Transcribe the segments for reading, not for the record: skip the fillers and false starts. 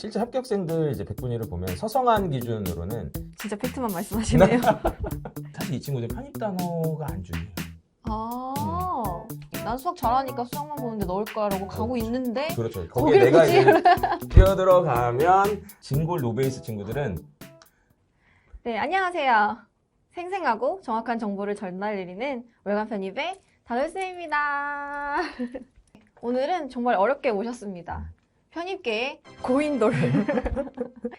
실제 합격생들 이제 100분위를 보면 서성한 기준으로는 진짜 팩트만 말씀하시네요. 사실 이 친구들 편입 단어가 안 중요해요. 난 수학 잘하니까 수학만 보는데 넣을까라고 가고 있는데 그렇죠. 거기에 거기를 내가 굳이 이제 뛰어들어가면 진골 노베이스 친구들은 네, 안녕하세요. 생생하고 정확한 정보를 전달드리는 월간 편입의 다솔쌤입니다. 오늘은 정말 어렵게 모셨습니다. 편입계의 고인돌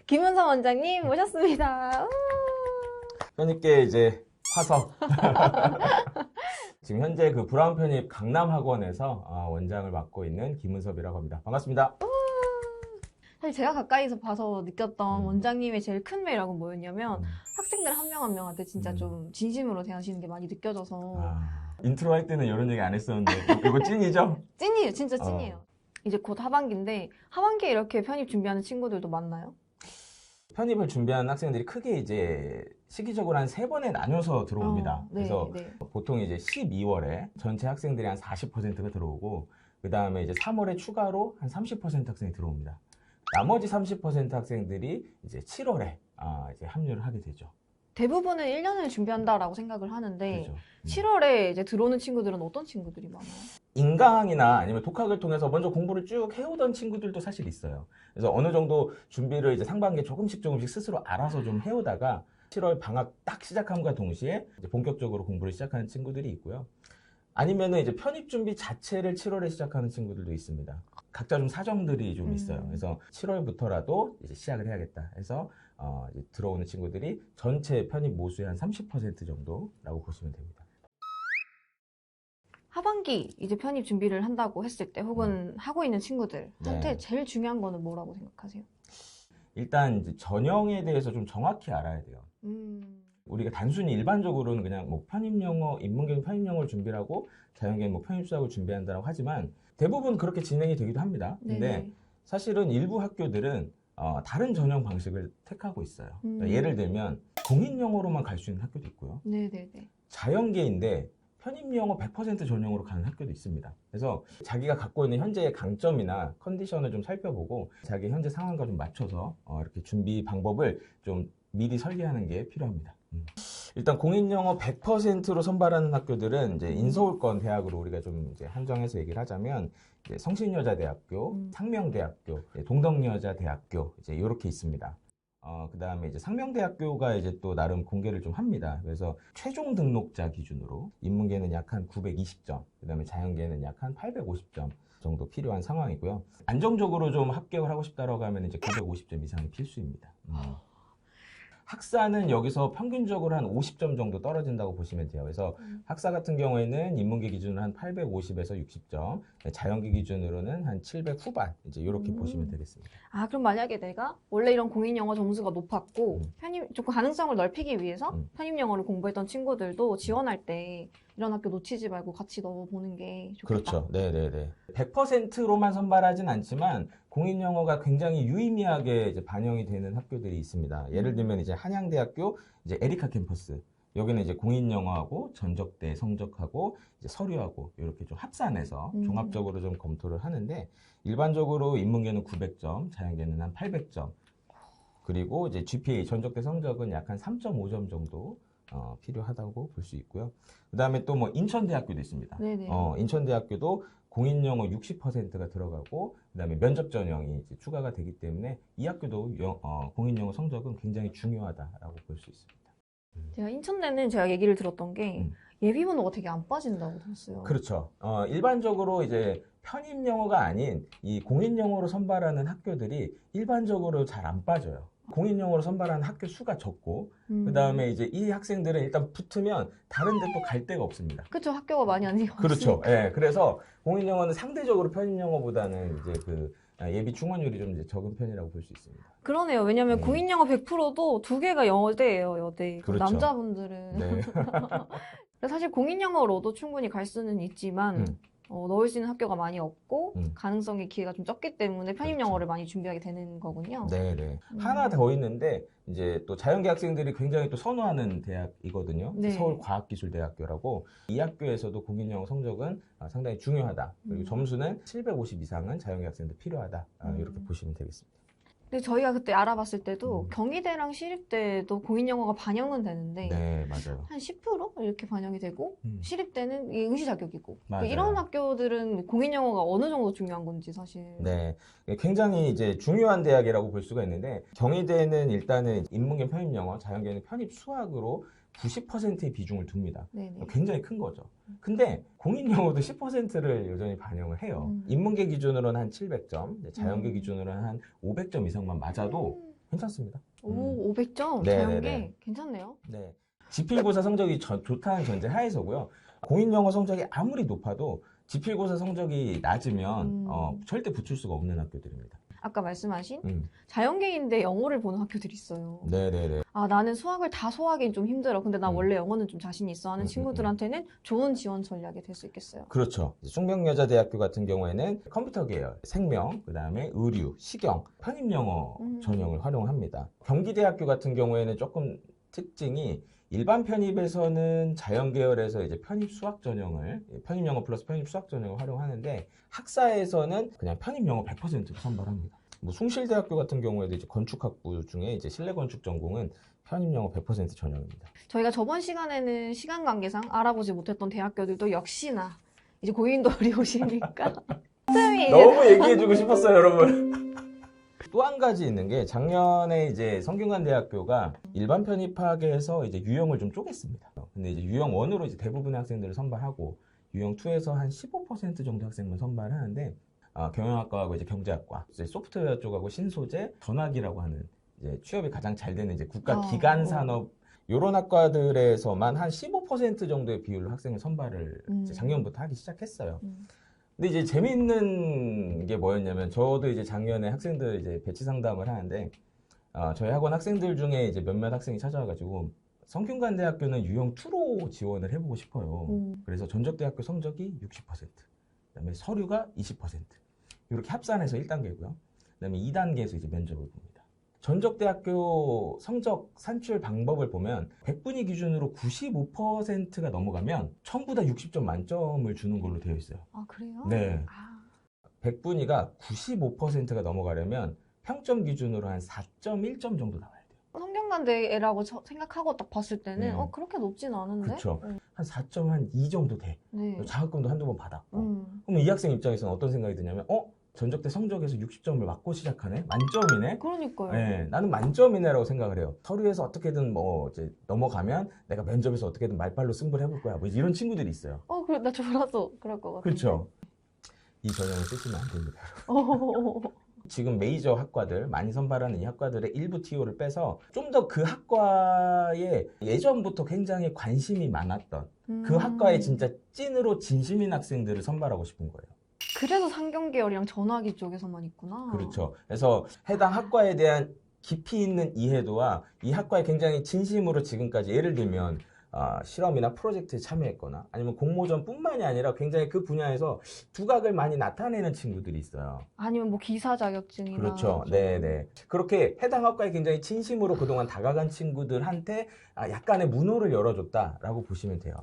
김은성 원장님 모셨습니다. 편입계 이제 화석. 지금 현재 그 브라운 편입 강남학원에서 원장을 맡고 있는 김은섭이라고 합니다. 반갑습니다. 사실 제가 가까이서 봐서 느꼈던 음. 원장님의 제일 큰 매력은 뭐였냐면 학생들 한 명 한 명한테 진짜 좀 진심으로 대하시는 게 많이 느껴져서 인트로 할 때는 이런 얘기 안 했었는데 이거 찐이죠? 찐이에요. 진짜 찐이에요. 이제 곧 하반기인데 하반기에 이렇게 편입 준비하는 친구들도 많나요? 편입을 준비하는 학생들이 크게 이제 시기적으로 한 3번에 나눠서 들어옵니다. 네, 그래서 네. 보통 이제 12월에 전체 학생들이 한 40%가 들어오고 그 다음에 이제 3월에 추가로 한 30% 학생이 들어옵니다. 나머지 30% 학생들이 이제 7월에 이제 합류를 하게 되죠. 대부분은 1년을 준비한다라고 생각을 하는데 그렇죠. 7월에 이제 들어오는 친구들은 어떤 친구들이 많아요? 인강이나 아니면 독학을 통해서 먼저 공부를 쭉 해오던 친구들도 사실 있어요. 그래서 어느 정도 준비를 이제 상반기에 조금씩 스스로 알아서 좀 해오다가 7월 방학 딱 시작함과 동시에 이제 본격적으로 공부를 시작하는 친구들이 있고요. 아니면은 이제 편입 준비 자체를 7월에 시작하는 친구들도 있습니다. 각자 좀 사정들이 좀 있어요. 그래서 7월부터라도 이제 시작을 해야겠다 해서 이제 들어오는 친구들이 전체 편입 모수의 한 30% 정도라고 보시면 됩니다. 하반기 이제 편입 준비를 한다고 했을 때 혹은 하고 있는 친구들한테 네. 제일 중요한 거는 뭐라고 생각하세요? 일단 이제 전형에 대해서 좀 정확히 알아야 돼요. 우리가 단순히 일반적으로는 그냥 뭐 편입영어, 인문계는 편입영어를 준비를 하고 자연계는 뭐 편입수학을 준비한다고 하지만 대부분 그렇게 진행이 되기도 합니다. 근데 네네. 사실은 일부 학교들은 다른 전형 방식을 택하고 있어요. 그러니까 예를 들면 공인영어로만 갈 수 있는 학교도 있고요. 네네네. 자연계인데 편입영어 100% 전형으로 가는 학교도 있습니다. 그래서 자기가 갖고 있는 현재의 강점이나 컨디션을 좀 살펴보고 자기 현재 상황과 좀 맞춰서 이렇게 준비 방법을 좀 미리 설계하는 게 필요합니다. 일단 공인영어 100%로 선발하는 학교들은 이제 인서울권 대학으로 우리가 좀 이제 한정해서 얘기를 하자면 이제 성신여자대학교, 상명대학교, 동덕여자대학교 이제 이렇게 있습니다. 그 다음에 이제 상명대학교가 이제 또 나름 공개를 좀 합니다. 그래서 최종 등록자 기준으로 인문계는 약 한 920점, 그 다음에 자연계는 약 한 850점 정도 필요한 상황이고요. 안정적으로 좀 합격을 하고 싶다라고 하면 이제 950점 이상이 필수입니다. 학사는 여기서 평균적으로 한 50점 정도 떨어진다고 보시면 돼요. 그래서 학사 같은 경우에는 인문계 기준으로 한 850에서 60점, 자연계 기준으로는 한 700 후반 이제 이렇게 보시면 되겠습니다. 그럼 만약에 내가 원래 이런 공인영어 점수가 높았고 편입 조금 가능성을 넓히기 위해서 편입영어를 공부했던 친구들도 지원할 때 이런 학교 놓치지 말고 같이 넣어보는 게 좋겠다. 그렇죠. 네네네. 100%로만 선발하진 않지만 공인영어가 굉장히 유의미하게 이제 반영이 되는 학교들이 있습니다. 예를 들면 이제 한양대학교 이제 에리카 캠퍼스. 여기는 이제 공인영어하고 전적대 성적하고 이제 서류하고 이렇게 좀 합산해서 종합적으로 좀 검토를 하는데 일반적으로 인문계는 900점, 자연계는 한 800점. 그리고 이제 GPA 전적대 성적은 약 한 3.5점 정도 필요하다고 볼 수 있고요. 그 다음에 또 뭐 인천대학교도 있습니다. 네네. 인천대학교도 공인영어 60%가 들어가고 그 다음에 면접 전형이 이제 추가가 되기 때문에 이 학교도 공인영어 성적은 굉장히 중요하다라고 볼 수 있습니다. 제가 인천대는 제가 얘기를 들었던 게 예비 번호가 되게 안 빠진다고 들었어요. 그렇죠. 일반적으로 이제 편입영어가 아닌 이 공인영어로 선발하는 학교들이 일반적으로 잘 안 빠져요. 공인영어로 선발하는 학교 수가 적고 그 다음에 이제 이 학생들은 일단 붙으면 다른 데 또 갈 데가 없습니다. 그렇죠. 학교가 많이 아니고. 그렇죠. 예. 그래서 공인영어는 상대적으로 편입영어보다는 이제 그 예비 충원율이 좀 이제 적은 편이라고 볼 수 있습니다. 그러네요. 왜냐면 공인영어 100%도 2개가 여대예요, 여대. 그렇죠. 남자분들은. 네. 사실 공인영어로도 충분히 갈 수는 있지만 넣을 수 있는 학교가 많이 없고 가능성의 기회가 좀 적기 때문에 편입영어를 많이 준비하게 되는 거군요. 네네. 하나 더 있는데 이제 또 자연계 학생들이 굉장히 또 선호하는 대학이거든요. 네. 서울과학기술대학교라고 이 학교에서도 공인영어 성적은 상당히 중요하다. 그리고 점수는 750 이상은 자연계 학생들 필요하다. 이렇게 보시면 되겠습니다. 근데 저희가 그때 알아봤을 때도 경희대랑 시립대도 공인영어가 반영은 되는데 네, 맞아요. 한 10% 이렇게 반영이 되고 시립대는 이게 응시 자격이고 맞아요. 이런 학교들은 공인영어가 어느 정도 중요한 건지 사실. 네, 굉장히 이제 중요한 대학이라고 볼 수가 있는데 경희대는 일단은 인문계 편입영어, 자연계는 편입 수학으로 90%의 비중을 둡니다. 네네. 굉장히 큰 거죠. 근데 공인영어도 10%를 여전히 반영을 해요. 인문계 기준으로는 한 700점, 자연계 기준으로는 한 500점 이상만 맞아도 괜찮습니다. 오, 500점? 네, 자연계? 네, 네. 괜찮네요. 네. 지필고사 성적이 좋다는 전제 하에서고요. 공인영어 성적이 아무리 높아도 지필고사 성적이 낮으면 절대 붙을 수가 없는 학교들입니다. 아까 말씀하신 자연계인데 영어를 보는 학교들이 있어요. 네네네. 아, 나는 수학을 다 소화하기는 좀 힘들어. 근데 나 원래 영어는 좀 자신 있어 하는 친구들한테는 좋은 지원 전략이 될 수 있겠어요. 그렇죠. 숭명여자대학교 같은 경우에는 컴퓨터 계열, 생명, 그 다음에 의류, 식영, 편입영어 전형을 활용합니다. 경기대학교 같은 경우에는 조금 특징이 일반 편입에서는 자연 계열에서 이제 편입 수학 전형을, 편입 영어 플러스 편입 수학 전형을 활용하는데 학사에서는 그냥 편입 영어 100%로 선발합니다. 뭐 숭실대학교 같은 경우에도 이제 건축학부 중에 이제 실내 건축 전공은 편입 영어 100% 전형입니다. 저희가 저번 시간에는 시간 관계상 알아보지 못했던 대학교들도 역시나 이제 고인도 어려우시니까 너무 얘기해주고 싶었어요, 여러분. 또 한 가지 있는 게 작년에 이제 성균관대학교가 일반 편입학에서 이제 유형을 좀 쪼갰습니다. 근데 이제 유형 1으로 이제 대부분의 학생들을 선발하고 유형 2에서 한 15% 정도 학생만 선발을 하는데 경영학과하고 이제 경제학과, 이제 소프트웨어 쪽하고 신소재, 전화기라고 하는 이제 취업이 가장 잘 되는 이제 국가 기관 산업 이런 학과들에서만 한 15% 정도의 비율로 학생을 선발을 이제 작년부터 하기 시작했어요. 근데 이제 재미있는 게 뭐였냐면 저도 이제 작년에 학생들 이제 배치 상담을 하는데 저희 학원 학생들 중에 이제 몇몇 학생이 찾아와가지고 성균관대학교는 유형 2로 지원을 해보고 싶어요. 그래서 전적대학교 성적이 60%, 그다음에 서류가 20%, 이렇게 합산해서 1단계고요. 그다음에 2단계에서 이제 면접을 봅니다. 전적대학교 성적 산출 방법을 보면 100분위 기준으로 95%가 넘어가면 전부 다 60점 만점을 주는 걸로 되어 있어요. 아, 그래요? 네. 100분위가 95%가 넘어가려면 평점 기준으로 한 4.1점 정도 나와야 돼요. 성균관대라고 생각하고 딱 봤을 때는 그렇게 높진 않은데? 그렇죠. 한 4.2 정도 돼. 네. 장학금도 한두 번 받았고. 그럼 이 학생 입장에서는 어떤 생각이 드냐면 전적대 성적에서 60점을 맞고 시작하네? 만점이네? 그러니까요. 네, 나는 만점이네라고 생각을 해요. 서류에서 어떻게든 뭐 이제 넘어가면 내가 면접에서 어떻게든 말빨로 승부를 해볼 거야. 뭐 이런 친구들이 있어요. 그래, 나 저라도 그럴 것 같아요. 그렇죠. 이 전형을 쓰시면 안 됩니다. 지금 메이저 학과들, 많이 선발하는 이 학과들의 일부 TO를 빼서 좀 더 그 학과에 예전부터 굉장히 관심이 많았던 그 학과에 진짜 찐으로 진심인 학생들을 선발하고 싶은 거예요. 그래서 상경계열이랑 전화기 쪽에서만 있구나. 그렇죠. 그래서 해당 학과에 대한 깊이 있는 이해도와 이 학과에 굉장히 진심으로 지금까지 예를 들면 실험이나 프로젝트에 참여했거나 아니면 공모전뿐만이 아니라 굉장히 그 분야에서 두각을 많이 나타내는 친구들이 있어요. 아니면 뭐 기사 자격증이나. 그렇죠. 네네. 그렇게 해당 학과에 굉장히 진심으로 그동안 다가간 친구들한테 약간의 문호를 열어줬다라고 보시면 돼요.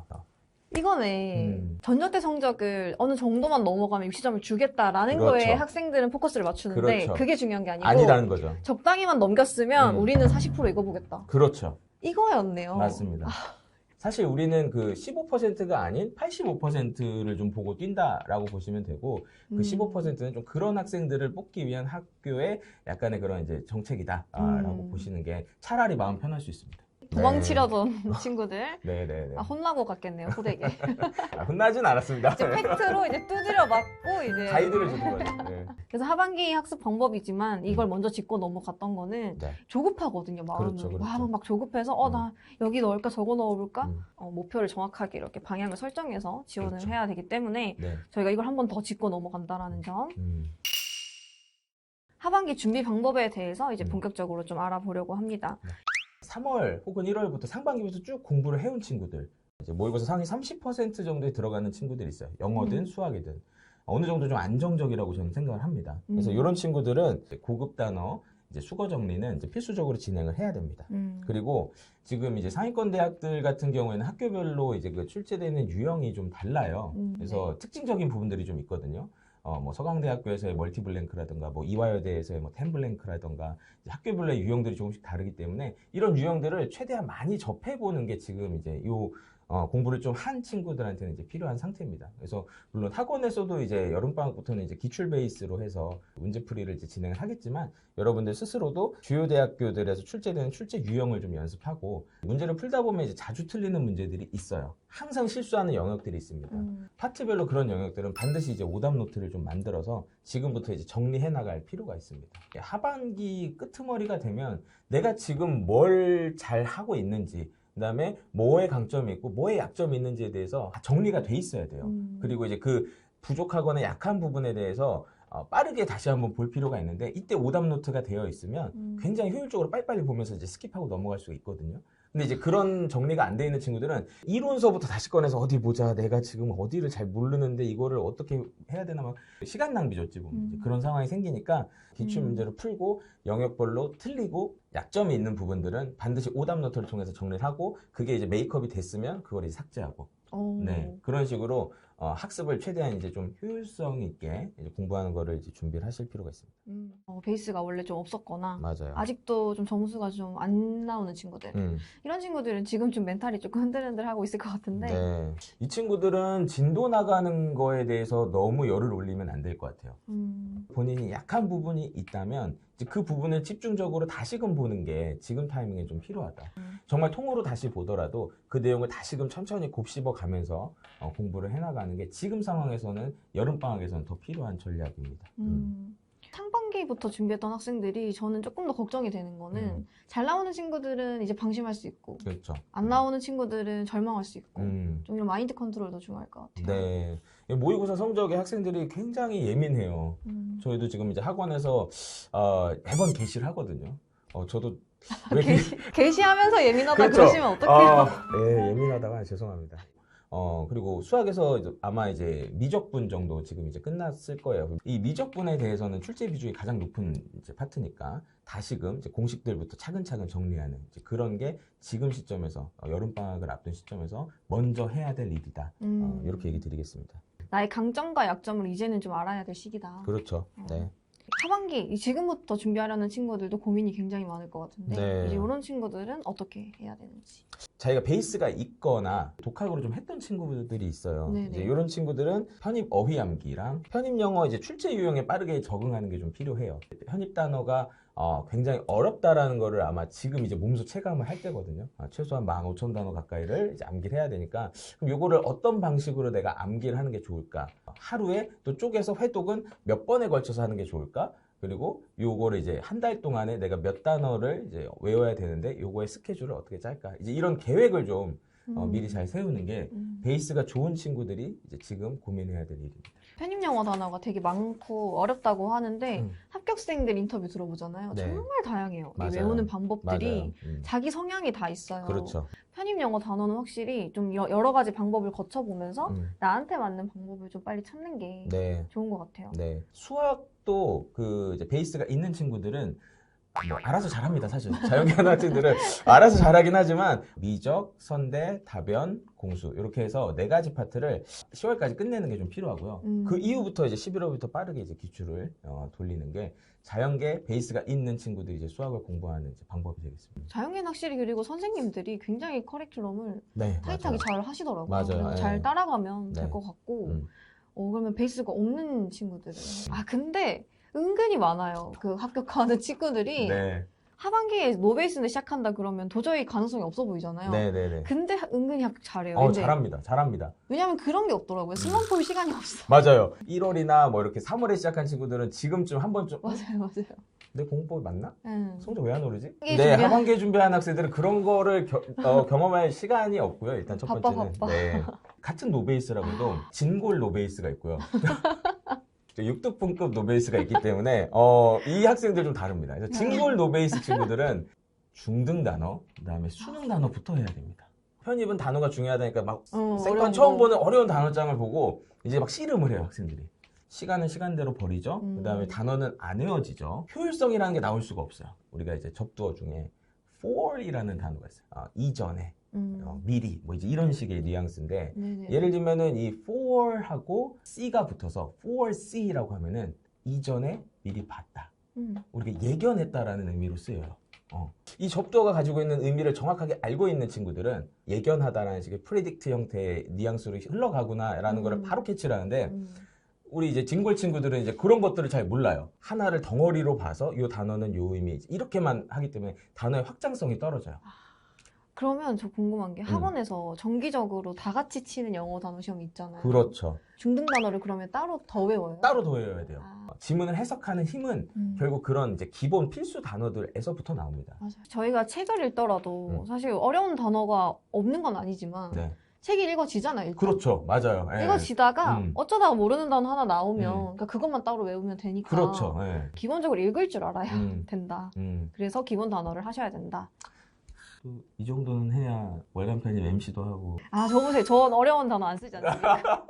이거네. 전적대 성적을 어느 정도만 넘어가면 60점을 주겠다라는 거에 학생들은 포커스를 맞추는데 그게 중요한 게 아니고 아니라는 거죠. 적당히만 넘겼으면 우리는 40% 읽어보겠다. 그렇죠. 이거였네요. 맞습니다. 사실 우리는 그 15%가 아닌 85%를 좀 보고 뛴다라고 보시면 되고 그 15%는 좀 그런 학생들을 뽑기 위한 학교의 약간의 그런 이제 정책이다라고 보시는 게 차라리 마음 편할 수 있습니다. 도망치려던 친구들. 네네네. 혼나고 갔겠네요, 호되게. 혼나진 않았습니다. 이제 팩트로 이제 두드려 맞고 이제. 가이드를 주는 거죠. 네. 그래서 하반기 학습 방법이지만 이걸 먼저 짚고 넘어갔던 거는 조급하거든요, 마음은. 그렇죠. 막 조급해서 나 여기 넣을까 저거 넣어볼까? 목표를 정확하게 이렇게 방향을 설정해서 지원을 해야 되기 때문에 저희가 이걸 한 번 더 짚고 넘어간다라는 점. 하반기 준비 방법에 대해서 이제 본격적으로 좀 알아보려고 합니다. 3월 혹은 1월부터 상반기부터 쭉 공부를 해온 친구들, 이제 모의고사 상위 30% 정도에 들어가는 친구들이 있어요. 영어든 수학이든 어느 정도 좀 안정적이라고 저는 생각을 합니다. 그래서 이런 친구들은 고급 단어, 이제 수거 정리는 이제 필수적으로 진행을 해야 됩니다. 그리고 지금 이제 상위권 대학들 같은 경우에는 학교별로 이제 그 출제되는 유형이 좀 달라요. 그래서 특징적인 부분들이 좀 있거든요. 뭐 서강대학교에서의 멀티블랭크라든가 뭐 이화여대에서의 뭐 템블랭크라든가 학교별로의 유형들이 조금씩 다르기 때문에 이런 유형들을 최대한 많이 접해보는 게 지금 이제 공부를 좀 한 친구들한테는 이제 필요한 상태입니다. 그래서 물론 학원에서도 이제 여름방학부터는 이제 기출 베이스로 해서 문제풀이를 이제 진행을 하겠지만 여러분들 스스로도 주요 대학교들에서 출제되는 출제 유형을 좀 연습하고 문제를 풀다 보면 이제 자주 틀리는 문제들이 있어요. 항상 실수하는 영역들이 있습니다. 파트별로 그런 영역들은 반드시 이제 오답 노트를 좀 만들어서 지금부터 이제 정리해 나갈 필요가 있습니다. 하반기 끄트머리가 되면 내가 지금 뭘 잘 하고 있는지 그다음에 뭐의 강점이 있고 뭐의 약점이 있는지에 대해서 정리가 돼 있어야 돼요. 그리고 이제 그 부족하거나 약한 부분에 대해서 빠르게 다시 한번 볼 필요가 있는데 이때 오답 노트가 되어 있으면 굉장히 효율적으로 빨리빨리 보면서 이제 스킵하고 넘어갈 수가 있거든요. 근데 이제 그런 정리가 안 돼 있는 친구들은 이론서부터 다시 꺼내서 어디 보자. 내가 지금 어디를 잘 모르는데 이거를 어떻게 해야 되나 막 시간 낭비죠, 지금. 그런 상황이 생기니까 기출 문제를 풀고 영역별로 틀리고 약점이 있는 부분들은 반드시 오답 노트를 통해서 정리를 하고 그게 이제 메이크업이 됐으면 그걸 이제 삭제하고 네, 그런 식으로 학습을 최대한 이제 좀 효율성 있게 이제 공부하는 거를 이제 준비를 하실 필요가 있습니다. 베이스가 원래 좀 없었거나 맞아요. 아직도 좀 점수가 좀 안 나오는 친구들 이런 친구들은 지금 좀 멘탈이 조금 흔들흔들하고 있을 것 같은데 네. 이 친구들은 진도 나가는 거에 대해서 너무 열을 올리면 안 될 것 같아요. 본인이 약한 부분이 있다면 이제 그 부분을 집중적으로 다시금 보는 게 지금 타이밍에 좀 필요하다. 정말 통으로 다시 보더라도 그 내용을 다시금 천천히 곱씹어 가면서 공부를 해나가는 게 지금 상황에서는 여름방학에서는 더 필요한 전략입니다. 상반기부터 준비했던 학생들이 저는 조금 더 걱정이 되는 거는 잘 나오는 친구들은 이제 방심할 수 있고 그렇죠. 안 나오는 친구들은 절망할 수 있고 좀 이런 마인드 컨트롤도 중요할 것 같아요. 네. 모의고사 성적에 학생들이 굉장히 예민해요. 저희도 지금 이제 학원에서 매번 게시를 하거든요. 저도 왜 게시하면서 예민하다 그렇죠. 그러시면 어떡해요? 네, 예민하다가 죄송합니다. 그리고 수학에서 아마 이제 미적분 정도 지금 이제 끝났을 거예요. 이 미적분에 대해서는 출제 비중이 가장 높은 이제 파트니까 다시금 이제 공식들부터 차근차근 정리하는 이제 그런 게 지금 시점에서 여름방학을 앞둔 시점에서 먼저 해야 될 일이다. 이렇게 얘기 드리겠습니다. 나의 강점과 약점을 이제는 좀 알아야 될 시기다. 그렇죠. 네. 하반기 지금부터 준비하려는 친구들도 고민이 굉장히 많을 것 같은데 네. 이제 이런 친구들은 어떻게 해야 되는지. 자기가 베이스가 있거나 독학으로 좀 했던 친구들이 있어요. 네네. 이제 이런 친구들은 편입 어휘 암기랑 편입 영어 이제 출제 유형에 빠르게 적응하는 게 좀 필요해요. 편입 단어가 굉장히 어렵다라는 거를 아마 지금 이제 몸소 체감을 할 때거든요. 최소한 15,000단어 가까이를 이제 암기를 해야 되니까 그럼 요거를 어떤 방식으로 내가 암기를 하는 게 좋을까? 하루에 또 쪼개서 회독은 몇 번에 걸쳐서 하는 게 좋을까? 그리고 요거를 이제 한 달 동안에 내가 몇 단어를 이제 외워야 되는데 요거의 스케줄을 어떻게 짤까? 이제 이런 계획을 좀 미리 잘 세우는 게 베이스가 좋은 친구들이 이제 지금 고민해야 될 일입니다. 편입 영어 단어가 되게 많고 어렵다고 하는데 합격생들 인터뷰 들어보잖아요. 네. 정말 다양해요. 이 맞아요. 외우는 방법들이 맞아요. 자기 성향이 다 있어요. 그렇죠. 편입 영어 단어는 확실히 좀 여러 가지 방법을 거쳐보면서 나한테 맞는 방법을 좀 빨리 찾는 게 네. 좋은 것 같아요. 네. 수학도 그 이제 베이스가 있는 친구들은 뭐 알아서 잘합니다. 사실 자연계열 학생들은 알아서 잘하긴 하지만 미적, 선대, 다변, 공수 이렇게 해서 4가지 파트를 10월까지 끝내는 게 좀 필요하고요. 그 이후부터 이제 11월부터 빠르게 이제 기출을 돌리는 게 자연계 베이스가 있는 친구들이 이제 수학을 공부하는 이제 방법이 되겠습니다. 자연계는 확실히 그리고 선생님들이 굉장히 커리큘럼을 네, 타이트하게 맞아요. 잘 하시더라고요. 맞아요. 그래서 네. 잘 따라가면 네. 될 것 같고 그러면 베이스가 없는 친구들은 음. 근데 은근히 많아요. 그 합격하는 친구들이 네. 하반기에 노베이스는 시작한다 그러면 도저히 가능성이 없어 보이잖아요. 네네네. 근데 은근히 합격 잘해요. 근데 잘합니다. 잘합니다. 왜냐면 그런 게 없더라고요. 슬럼프 볼 시간이 없어. 맞아요. 1월이나 뭐 이렇게 3월에 시작한 친구들은 지금쯤 한 번쯤 맞아요. 내 공부 맞나? 응. 성적 왜 안 오르지? 이게 네, 준비한- 하반기에 준비한 학생들은 그런 거를 경험할 시간이 없고요. 일단 첫 바빠, 번째는. 바빠. 네. 같은 노베이스라고도 진골 노베이스가 있고요. 6등분급 노베이스가 있기 때문에 이 학생들 좀 다릅니다. 그래서 진골 노베이스 친구들은 중등 단어, 그다음에 수능 단어부터 해야 됩니다. 편입은 단어가 중요하다니까 막 어려운 생판 처음 거. 보는 어려운 단어장을 보고 이제 막 씨름을 해요, 학생들이. 시간은 시간대로 버리죠. 그다음에 단어는 안 외워지죠. 효율성이라는 게 나올 수가 없어요. 우리가 이제 접두어 중에 for이라는 단어가 있어요. 이전에 미리 뭐 이제 이런 식의 뉘앙스인데 네네. 예를 들면은 이 for하고 C가 붙어서 foresee라고 하면은 이전에 미리 봤다. 우리가 예견했다라는 의미로 쓰여요. 이 접두어가 가지고 있는 의미를 정확하게 알고 있는 친구들은 예견하다라는 식의 predict 형태의 뉘앙스로 흘러가구나라는 거를 바로 캐치를 하는데 우리 이제 징골 친구들은 이제 그런 것들을 잘 몰라요. 하나를 덩어리로 봐서 이 단어는 요 의미 이렇게만 하기 때문에 단어의 확장성이 떨어져요. 그러면 저 궁금한 게 학원에서 정기적으로 다 같이 치는 영어 단어 시험이 있잖아요. 그렇죠. 중등 단어를 그러면 따로 더 외워요? 따로 더 외워야 돼요. 지문을 해석하는 힘은 결국 그런 이제 기본 필수 단어들에서부터 나옵니다. 맞아요. 저희가 책을 읽더라도 사실 어려운 단어가 없는 건 아니지만 네. 책이 읽어지잖아요. 일단. 그렇죠. 맞아요. 예. 읽어지다가 어쩌다가 모르는 단어 하나 나오면 그러니까 그것만 따로 외우면 되니까 그렇죠. 예. 기본적으로 읽을 줄 알아야 된다. 그래서 기본 단어를 하셔야 된다. 이 정도는 해야 월간 편입 MC도 하고. 저 보세요. 전 어려운 단어 안 쓰지 않습니까?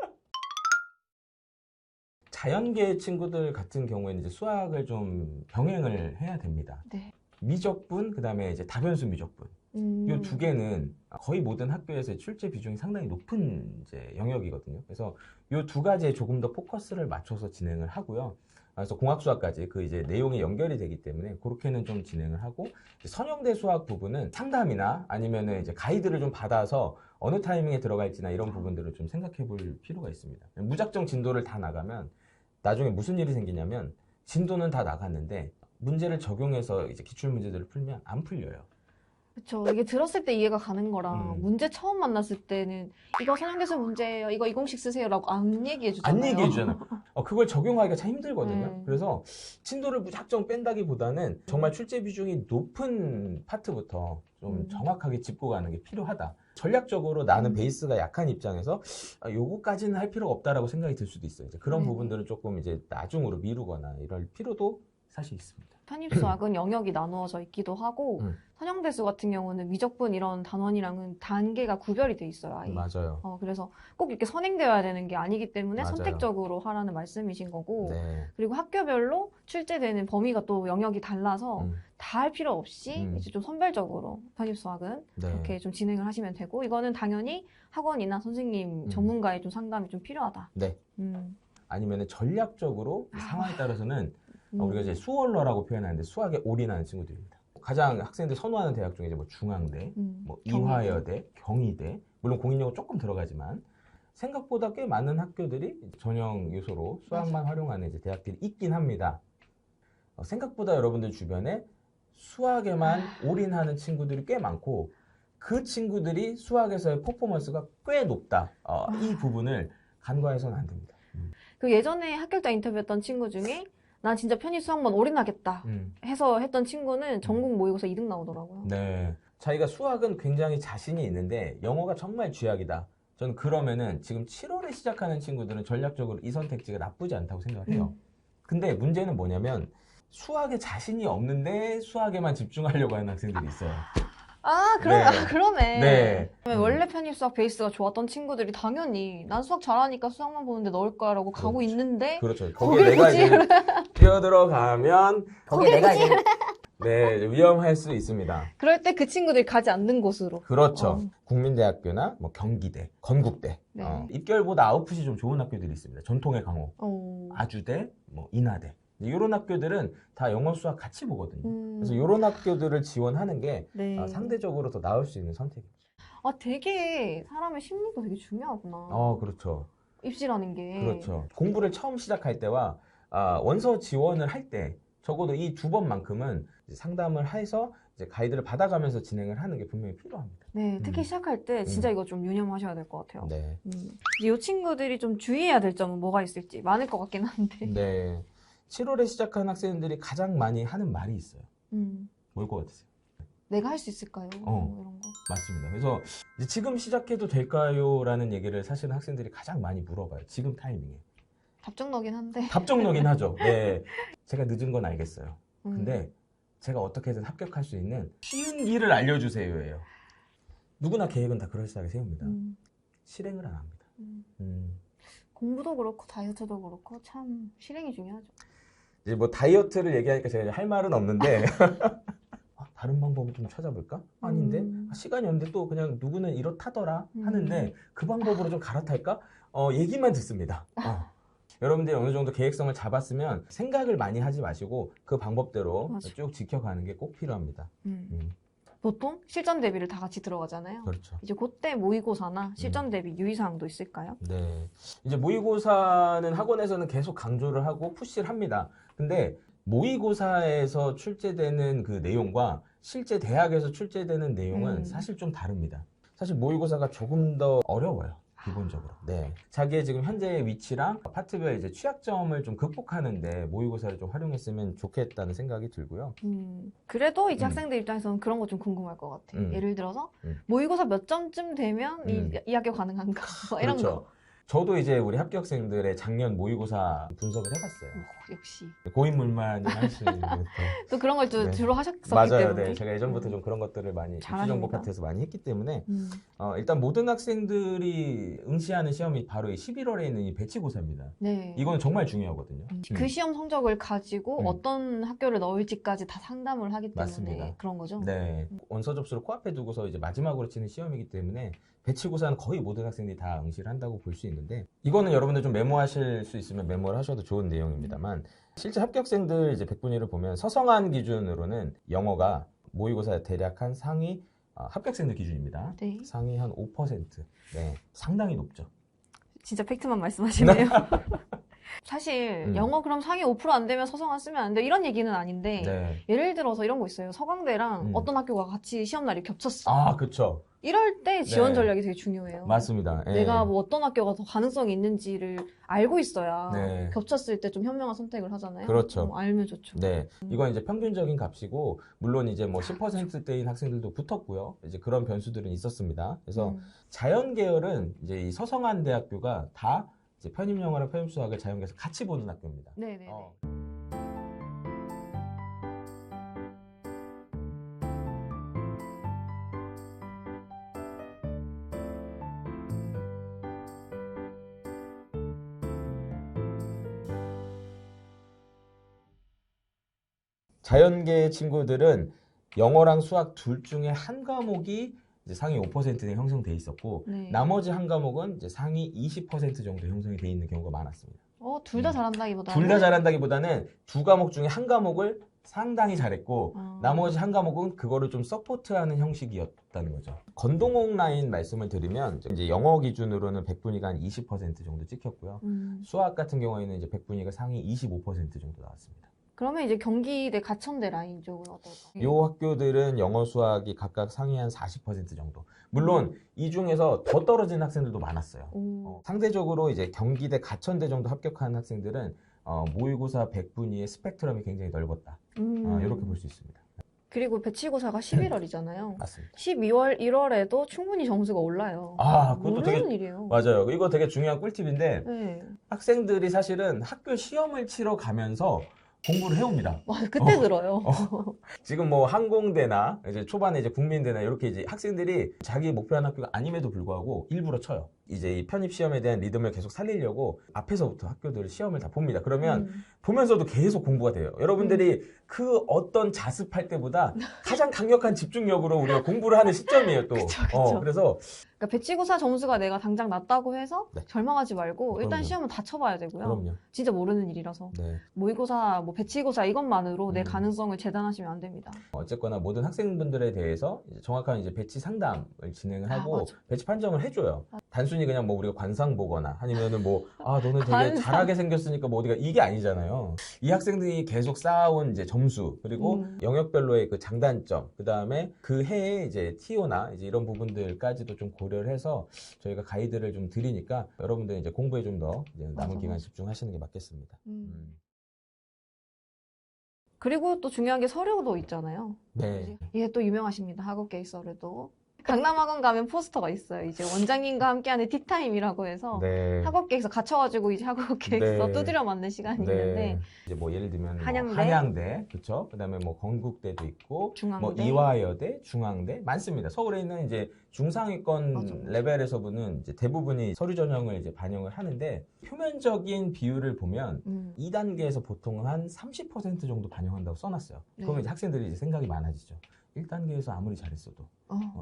자연계 친구들 같은 경우에는 이제 수학을 좀 병행을 해야 됩니다. 네. 미적분, 그 다음에 이제 다변수 미적분. 이 두 개는 거의 모든 학교에서 출제 비중이 상당히 높은 이제 영역이거든요. 그래서 이 두 가지에 조금 더 포커스를 맞춰서 진행을 하고요. 그래서 공학수학까지 그 이제 내용이 연결이 되기 때문에 그렇게는 좀 진행을 하고 선형대 수학 부분은 상담이나 아니면은 이제 가이드를 좀 받아서 어느 타이밍에 들어갈지나 이런 부분들을 좀 생각해 볼 필요가 있습니다. 무작정 진도를 다 나가면 나중에 무슨 일이 생기냐면 진도는 다 나갔는데 문제를 적용해서 이제 기출 문제들을 풀면 안 풀려요. 그렇죠. 이게 들었을 때 이해가 가는 거랑 문제 처음 만났을 때는 이거 선형대수 문제예요. 이거 이 공식 쓰세요라고 안 얘기해 주잖아요. 안 얘기해 주잖아요. 그걸 적용하기가 참 힘들거든요. 그래서 진도를 무작정 뺀다기보다는 정말 출제 비중이 높은 파트부터 좀 정확하게 짚고 가는 게 필요하다. 전략적으로 나는 베이스가 약한 입장에서 요거까지는 할 필요가 없다라고 생각이 들 수도 있어요. 이제 그런 부분들은 조금 이제 나중으로 미루거나 이럴 필요도 사실 있습니다. 편입수학은 영역이 나누어져 있기도 하고 선형대수 같은 경우는 미적분 이런 단원이랑은 단계가 구별이 돼 있어요. 아예. 맞아요. 그래서 꼭 이렇게 선행되어야 되는 게 아니기 때문에 맞아요. 선택적으로 하라는 말씀이신 거고 네. 그리고 학교별로 출제되는 범위가 또 영역이 달라서 다 할 필요 없이 이제 좀 선별적으로 편입수학은 그렇게 좀 진행을 하시면 되고 이거는 당연히 학원이나 선생님 전문가의 좀 상담이 좀 필요하다. 네. 아니면은 전략적으로 상황에 따라서는 우리가 이제 수월러라고 표현하는데 수학에 올인하는 친구들입니다. 가장 학생들이 선호하는 대학 중에 이제 뭐 중앙대, 뭐 이화여대, 경희대, 물론 공인영어 조금 들어가지만 생각보다 꽤 많은 학교들이 전형 요소로 수학만 활용하는 이제 대학들이 있긴 합니다. 생각보다 여러분들 주변에 수학에만 올인하는 친구들이 꽤 많고 그 친구들이 수학에서의 퍼포먼스가 꽤 높다. 이 부분을 간과해서는 안 됩니다. 그 예전에 학교자 인터뷰했던 친구 중에 난 진짜 편입 수학만 올인하겠다 해서 했던 친구는 전국 모의고사 2등 나오더라고요. 네, 자기가 수학은 굉장히 자신이 있는데 영어가 정말 쥐약이다. 저는 그러면은 지금 7월에 시작하는 친구들은 전략적으로 이 선택지가 나쁘지 않다고 생각을 해요. 근데 문제는 뭐냐면 수학에 자신이 없는데 수학에만 집중하려고 하는 학생들이 있어요. 그러네. 네. 원래 편입 수학 베이스가 좋았던 친구들이 당연히 난 수학 잘하니까 수학만 보는데 넣을 거야라고 가고 있는데 그렇죠. 거기에 내가 이제 뛰어들어가면 거기에 내가 이제 위험할 수 있습니다. 그럴 때 그 친구들이 가지 않는 곳으로. 그렇죠. 국민대학교나 뭐 경기대, 건국대, 네. 입결보다 아웃풋이 좀 좋은 학교들이 있습니다. 전통의 강호, 아주대, 뭐 인하대. 이런 학교들은 다 영어 수학 같이 보거든요. 그래서 이런 학교들을 지원하는 게 상대적으로 더 나을 수 있는 선택입니다. 되게 사람의 심리도 되게 중요하구나. 그렇죠. 입시라는 게. 그렇죠. 공부를 처음 시작할 때와 원서 지원을 할 때 적어도 이 두 번만큼은 상담을 해서 이제 가이드를 받아가면서 진행을 하는 게 분명히 필요합니다. 네, 특히 시작할 때 진짜 이거 좀 유념하셔야 될 것 같아요. 네. 이 친구들이 좀 주의해야 될 점은 뭐가 있을지 많을 것 같긴 한데. 네. 7월에 시작한 학생들이 가장 많이 하는 말이 있어요. 뭘 것 같으세요? 내가 할 수 있을까요? 이런 거. 맞습니다. 그래서 이제 지금 시작해도 될까요? 라는 얘기를 사실은 학생들이 가장 많이 물어봐요. 지금 타이밍에. 답정너긴 한데. 답정너긴 하죠. 네. 제가 늦은 건 알겠어요. 근데 제가 어떻게든 합격할 수 있는 쉬운 길을 알려주세요예요. 누구나 계획은 다 그럴싸하게 세웁니다. 실행을 안 합니다. 공부도 그렇고 다이어트도 그렇고 참 실행이 중요하죠. 이제 뭐 다이어트를 얘기하니까 제가 할 말은 없는데 다른 방법은 좀 좀 찾아볼까? 아닌데 시간이 없는데 또 그냥 누구는 이렇다더라 하는데 그 방법으로 좀 갈아탈까? 얘기만 듣습니다. 여러분들이 어느 정도 계획성을 잡았으면 생각을 많이 하지 마시고 그 방법대로 맞아. 쭉 지켜가는 게 꼭 필요합니다. 보통 실전 대비를 다 같이 들어가잖아요. 그렇죠. 이제 그때 모의고사나 실전 대비 유의사항도 있을까요? 네. 이제 모의고사는 학원에서는 계속 강조를 하고 푸시를 합니다. 근데 모의고사에서 출제되는 그 내용과 실제 대학에서 출제되는 내용은 사실 좀 다릅니다. 사실 모의고사가 조금 더 어려워요. 기본적으로. 네. 자기의 지금 현재의 위치랑 파트별 이제 취약점을 좀 극복하는데 모의고사를 좀 활용했으면 좋겠다는 생각이 들고요. 그래도 이제 학생들 입장에서는 그런 거 좀 궁금할 것 같아요. 예를 들어서 모의고사 몇 점쯤 되면 이 학교 가능한가? 뭐 이런 그렇죠. 거. 저도 이제 우리 합격생들의 작년 모의고사 분석을 해봤어요. 역시. 고인물만이 할 수 있는 것도. 또 그런 걸 네. 주로 하셨었기 맞아요. 때문에. 네. 제가 예전부터 좀 그런 것들을 많이 입시정보 잘하십니다. 파트에서 많이 했기 때문에 일단 모든 학생들이 응시하는 시험이 바로 이 11월에 있는 이 배치고사입니다. 네. 이건 정말 중요하거든요. 그 시험 성적을 가지고 어떤 학교를 넣을지까지 다 상담을 하기 때문에 맞습니다. 그런 거죠. 네. 원서 접수를 코앞에 두고서 이제 마지막으로 치는 시험이기 때문에 배치고사는 거의 모든 학생들이 다 응시를 한다고 볼 수 있는데 이거는 여러분들 좀 메모하실 수 있으면 메모를 하셔도 좋은 내용입니다만 실제 합격생들 이제 100분위를 보면 서성한 기준으로는 영어가 모의고사 대략 한 상위 합격생들 기준입니다. 네. 상위 한 5%. 네. 상당히 높죠. 진짜 팩트만 말씀하시네요. 사실 영어 그럼 상위 5% 안 되면 서성안 쓰면 안 돼 이런 얘기는 아닌데 네. 예를 들어서 이런 거 있어요. 서강대랑 어떤 학교가 같이 시험 날이 겹쳤어. 아, 그렇죠. 이럴 때 지원 네. 전략이 되게 중요해요. 맞습니다. 예. 내가 뭐 어떤 학교가 더 가능성이 있는지를 알고 있어야 네. 겹쳤을 때 좀 현명한 선택을 하잖아요. 그렇죠. 알면 좋죠. 네, 이건 이제 평균적인 값이고 물론 이제 뭐 10%대인 학생들도 붙었고요. 이제 그런 변수들은 있었습니다. 그래서 자연 계열은 이제 이 서성한 대학교가 다 이제 편입영어랑 편입수학을 자연계에서 같이 보는 학교입니다. 네네. 자연계 친구들은 영어랑 수학 둘 중에 한 과목이 이제 상위 5%에 형성돼 있었고 네. 나머지 한 과목은 이제 상위 20% 정도 형성이 돼 있는 경우가 많았습니다. 둘 다 잘한다기보다는 둘 다 잘한다기보다는 두 과목 중에 한 과목을 상당히 잘했고 나머지 한 과목은 그거를 좀 서포트하는 형식이었다는 거죠. 건동홍 라인 말씀을 드리면 이제 영어 기준으로는 100분위가 한 20% 정도 찍혔고요. 수학 같은 경우에는 이제 100분위가 상위 25% 정도 나왔습니다. 그러면 이제 경기대 가천대 라인 쪽은 어떨까요? 이 학교들은 영어 수학이 각각 상위 한 40% 정도. 물론 이 중에서 더 떨어진 학생들도 많았어요. 상대적으로 이제 경기대 가천대 정도 합격한 학생들은 모의고사 100분위의 스펙트럼이 굉장히 넓었다. 이렇게 볼 수 있습니다. 그리고 배치고사가 11월이잖아요. 맞습니다. 12월, 1월에도 충분히 점수가 올라요. 그것도 되게 일이에요. 맞아요. 이거 되게 중요한 꿀팁인데 네. 학생들이 사실은 학교 시험을 치러 가면서 공부를 해옵니다. 맞아, 그때 들어요. 지금 뭐 항공대나 이제 초반에 이제 국민대나 이렇게 이제 학생들이 자기 목표한 학교가 아님에도 불구하고 일부러 쳐요. 이제 이 편입 시험에 대한 리듬을 계속 살리려고 앞에서부터 학교들 시험을 다 봅니다. 그러면 보면서도 계속 공부가 돼요. 여러분들이 그 어떤 자습할 때보다 가장 강력한 집중력으로 우리가 공부를 하는 시점이에요, 또. 그쵸. 그래서 그러니까 배치고사 점수가 내가 당장 낮다고 해서 네. 절망하지 말고 일단 그럼요. 시험은 다 쳐봐야 되고요. 그럼요. 진짜 모르는 일이라서. 네. 모의고사, 뭐 배치고사 이것만으로 내 가능성을 재단하시면 안 됩니다. 어쨌거나 모든 학생분들에 대해서 이제 정확한 이제 배치 상담을 진행을 하고 맞아. 배치 판정을 해줘요. 단순히 그냥 뭐 우리가 관상 보거나 아니면은 뭐 너는 되게 관상. 잘하게 생겼으니까 뭐 어디가 이게 아니잖아요. 이 학생들이 계속 쌓아온 이제 점수 그리고 영역별로의 그 장단점 그 다음에 그 해에 이제 TO나 이제 이런 부분들까지도 좀 고려를 해서 저희가 가이드를 좀 드리니까 여러분들 이제 공부에 좀 더 남은 기간 집중하시는 게 맞겠습니다. 그리고 또 중요한 게 서류도 있잖아요. 네. 이게 또 유명하십니다. 학업계획 서류도. 강남학원 가면 포스터가 있어요. 이제 원장님과 함께하는 티타임이라고 해서 네. 학업계획서 갇혀가지고 이제 학업계획서 네. 두드려 맞는 시간이 있는데 이제 뭐 예를 들면 뭐 한양대. 한양대, 그렇죠? 그다음에 뭐 건국대도 있고, 중앙대. 뭐 이화여대, 중앙대 많습니다. 서울에 있는 이제 중상위권 맞아. 레벨에서는 이제 대부분이 서류 전형을 이제 반영을 하는데 표면적인 비율을 보면 2단계에서 보통 한 30% 정도 반영한다고 써놨어요. 그러면 네. 이제 학생들이 이제 생각이 많아지죠. 1단계에서 아무리 잘했어도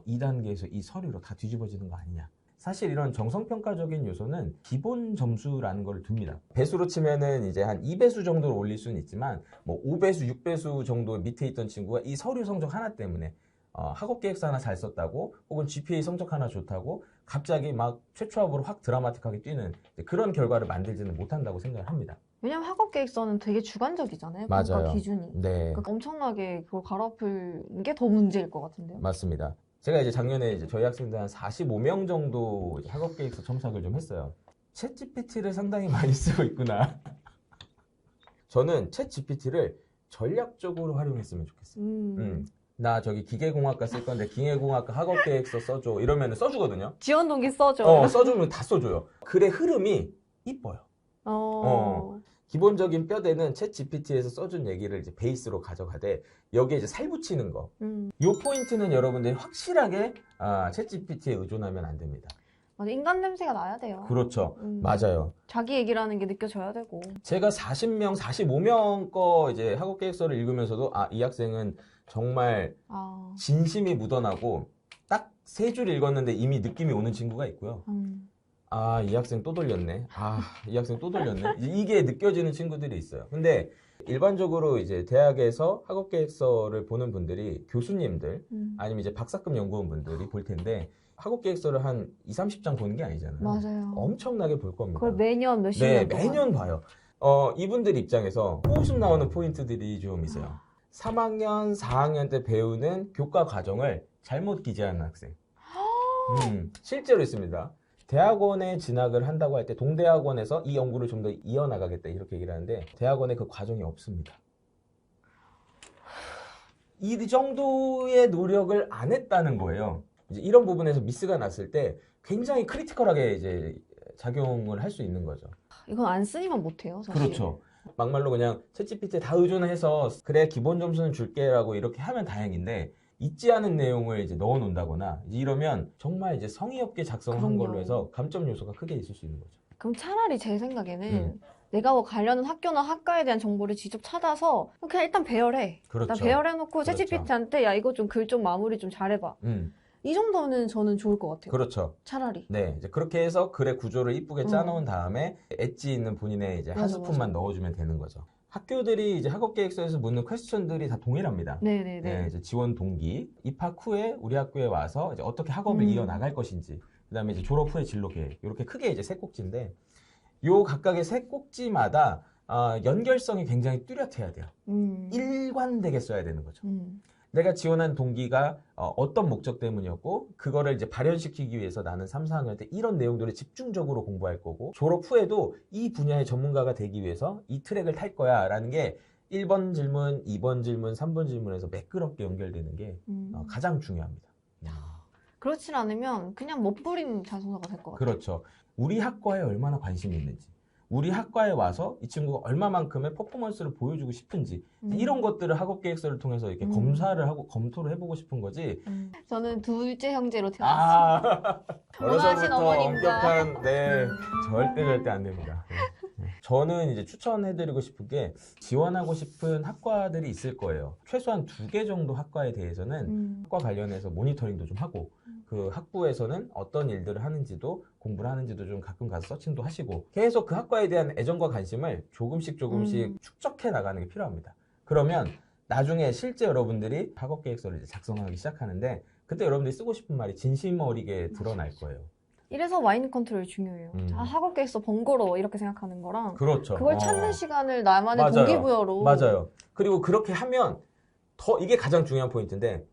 2단계에서 이 서류로 다 뒤집어지는 거 아니냐. 사실 이런 정성평가적인 요소는 기본 점수라는 걸 둡니다. 배수로 치면은 이제 한 2배수 정도로 올릴 수는 있지만 뭐 5배수, 6배수 정도 밑에 있던 친구가 이 서류 성적 하나 때문에 학업 계획서 하나 잘 썼다고 혹은 GPA 성적 하나 좋다고 갑자기 막 최초합으로 확 드라마틱하게 뛰는 그런 결과를 만들지는 못한다고 생각을 합니다. 왜냐면 학업 계획서는 되게 주관적이잖아요. 맞아요. 평가 기준이. 네. 그러니까 엄청나게 그걸 갈아엎은 게 더 문제일 것 같은데요. 맞습니다. 제가 이제 작년에 이제 저희 학생들 한 45명 정도 이제 학업 계획서 첨삭을 좀 했어요. 챗 GPT를 상당히 많이 쓰고 있구나. 저는 챗 GPT를 전략적으로 활용했으면 좋겠어요. 나 저기 기계공학과 쓸 건데 기계공학과 학업 계획서 써줘 이러면 써주거든요. 지원 동기 써줘. 써주면 다 써줘요. 글의 흐름이 이뻐요. 기본적인 뼈대는 챗 GPT에서 써준 얘기를 이제 베이스로 가져가되 여기에 이제 살 붙이는 거. 요 포인트는 여러분들이 확실하게 챗 GPT에 의존하면 안 됩니다. 맞아, 인간 냄새가 나야 돼요. 그렇죠. 맞아요. 자기 얘기라는 게 느껴져야 되고. 제가 40명, 45명 거 이제 학업 계획서를 읽으면서도 이 학생은 정말 진심이 묻어나고 딱 3줄 읽었는데 이미 느낌이 오는 친구가 있고요. 이 학생 또 돌렸네. 이 학생 또 돌렸네. 이게 느껴지는 친구들이 있어요. 근데 일반적으로 이제 대학에서 학업 계획서를 보는 분들이 교수님들 아니면 이제 박사급 연구원분들이 볼 텐데 학업 계획서를 한 20-30장 보는 게 아니잖아요. 맞아요. 엄청나게 볼 겁니다. 그걸 매년 몇십 네, 년 동안. 매년 봐요. 이분들 입장에서 호흡 나오는 포인트들이 좀 있어요. 3학년, 4학년 때 배우는 교과 과정을 잘못 기재하는 학생. 실제로 있습니다. 대학원에 진학을 한다고 할 때 동대학원에서 이 연구를 좀 더 이어나가겠다 이렇게 얘기를 하는데 대학원에 그 과정이 없습니다. 이 정도의 노력을 안 했다는 거예요. 이제 이런 부분에서 미스가 났을 때 굉장히 크리티컬하게 이제 작용을 할 수 있는 거죠. 이건 안 쓰니만 못해요, 사실. 그렇죠. 막말로 그냥 챗GPT에 다 의존해서 그래 기본 점수는 줄게라고 이렇게 하면 다행인데 있지 않은 내용을 이제 넣어 놓는다거나 이러면 정말 이제 성의 없게 작성한 걸로 해서 감점 요소가 크게 있을 수 있는 거죠. 그럼 차라리 제 생각에는 내가 뭐 관련한 학교나 학과에 대한 정보를 직접 찾아서 그냥 일단 배열해. 그렇죠. 나 배열해놓고 그렇죠. 챗GPT한테 야 이거 좀 글 좀 마무리 좀 잘해봐. 이 정도는 저는 좋을 것 같아요. 그렇죠. 차라리. 네, 이제 그렇게 해서 글의 구조를 이쁘게 짜놓은 다음에 엣지 있는 본인의 이제 한 스푼만 넣어주면 되는 거죠. 학교들이 이제 학업 계획서에서 묻는 퀘스천들이 다 동일합니다. 네네네. 네, 이제 지원 동기, 입학 후에 우리 학교에 와서 이제 어떻게 학업을 이어나갈 것인지, 그다음에 이제 졸업 후의 진로 계획, 이렇게 크게 이제 3꼭지인데, 요 각각의 3꼭지마다 연결성이 굉장히 뚜렷해야 돼요. 일관되게 써야 되는 거죠. 내가 지원한 동기가 어떤 목적 때문이었고 그거를 이제 발현시키기 위해서 나는 3, 4학년 때 이런 내용들을 집중적으로 공부할 거고 졸업 후에도 이 분야의 전문가가 되기 위해서 이 트랙을 탈 거야 라는 게 1번 질문, 2번 질문, 3번 질문에서 매끄럽게 연결되는 게 가장 중요합니다. 그렇지 않으면 그냥 멋부림 자소서가 될 것 같아요. 그렇죠. 우리 학과에 얼마나 관심이 있는지, 우리 학과에 와서 이 친구가 얼마만큼의 퍼포먼스를 보여주고 싶은지 이런 것들을 학업 계획서를 통해서 이렇게 검사를 하고 검토를 해보고 싶은 거지. 저는 둘째 형제로 태어났어요. 원하신 어려서부터 어머님과. 엄격한 절대 안 됩니다. 저는 이제 추천해드리고 싶은 게 지원하고 싶은 학과들이 있을 거예요. 최소한 2개 정도 학과에 대해서는 학과 관련해서 모니터링도 좀 하고 그 학부에서는 어떤 일들을 하는지도 공부를 하는지도 좀 가끔 가서 서칭도 하시고 계속 그 학과에 대한 애정과 관심을 조금씩 축적해 나가는 게 필요합니다. 그러면 나중에 실제 여러분들이 학업 계획서를 이제 작성하기 시작하는데 그때 여러분들이 쓰고 싶은 말이 진심 어리게 드러날 거예요. 이래서 마인드 컨트롤이 중요해요. 학업 계획서 번거로워 이렇게 생각하는 거랑 그렇죠. 그걸 찾는 시간을 나만의 맞아요. 동기부여로. 맞아요. 그리고 그렇게 하면 더 이게 가장 중요한 포인트인데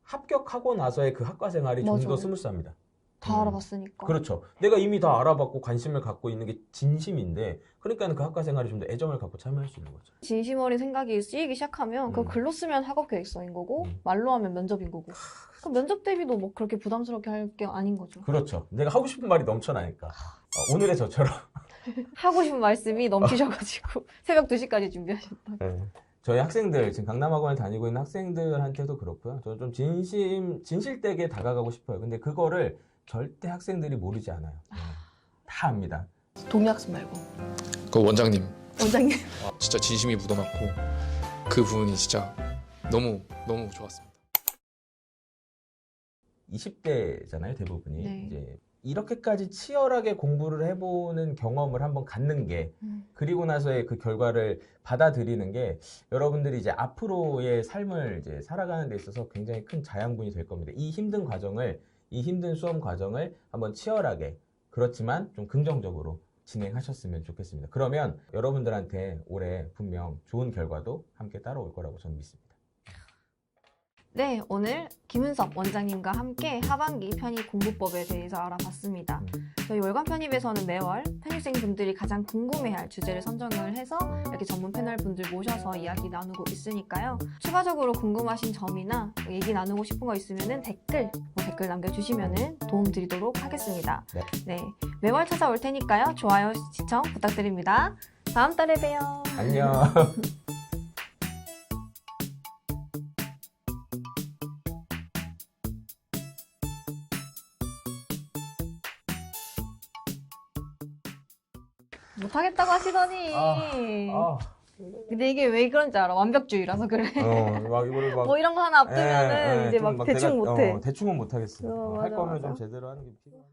합격하고 나서의 그 학과 생활이 좀 더 맞아요. 스무스합니다. 다 알아봤으니까. 그렇죠. 내가 이미 다 알아봤고 관심을 갖고 있는 게 진심인데 그러니까 그 학과 생활에 좀 더 애정을 갖고 참여할 수 있는 거죠. 진심 어린 생각이 쓰이기 시작하면 그거 글로 쓰면 학업 계획서인 거고 말로 하면 면접인 거고. 그 면접 대비도 뭐 그렇게 부담스럽게 할 게 아닌 거죠. 그렇죠. 내가 하고 싶은 말이 넘쳐나니까. 오늘의 저처럼. 하고 싶은 말씀이 넘치셔가지고 새벽 2시까지 준비하셨다. 네. 저희 학생들, 지금 강남학원에 다니고 있는 학생들한테도 그렇고요. 저는 좀 진실되게 다가가고 싶어요. 근데 그거를 절대 학생들이 모르지 않아요. 다 압니다. 동의학습 말고. 그 원장님 원장님. 진짜 진심이 묻어났고 그 부분이 진짜 너무 좋았습니다. 20대잖아요, 대부분이. 네. 이제 이렇게까지 치열하게 공부를 해보는 경험을 한번 갖는 게, 그리고 나서의 그 결과를 받아들이는 게 여러분들이 이제 앞으로의 삶을 이제 살아가는 데 있어서 굉장히 큰 자양분이 될 겁니다. 이 힘든 과정을, 이 힘든 수험 과정을 한번 치열하게, 그렇지만 좀 긍정적으로 진행하셨으면 좋겠습니다. 그러면 여러분들한테 올해 분명 좋은 결과도 함께 따라올 거라고 저는 믿습니다. 네, 오늘 김은섭 원장님과 함께 하반기 편입 공부법에 대해서 알아봤습니다. 저희 월간 편입에서는 매월 편입생분들이 가장 궁금해할 주제를 선정을 해서 이렇게 전문 패널 분들 모셔서 이야기 나누고 있으니까요. 추가적으로 궁금하신 점이나 얘기 나누고 싶은 거 있으면 댓글 남겨주시면 도움 드리도록 하겠습니다. 네, 매월 찾아올 테니까요. 좋아요, 시청 부탁드립니다. 다음 달에 봬요. 안녕. 못하겠다고 하시더니. 근데 이게 왜 그런지 알아? 완벽주의라서 그래. 막 이거를 막 뭐 이런 거 하나 앞두면은 이제 막 대충 못해. 대충은 못하겠어. 할 맞아, 거면 맞아. 좀 제대로 하는 게 필요해.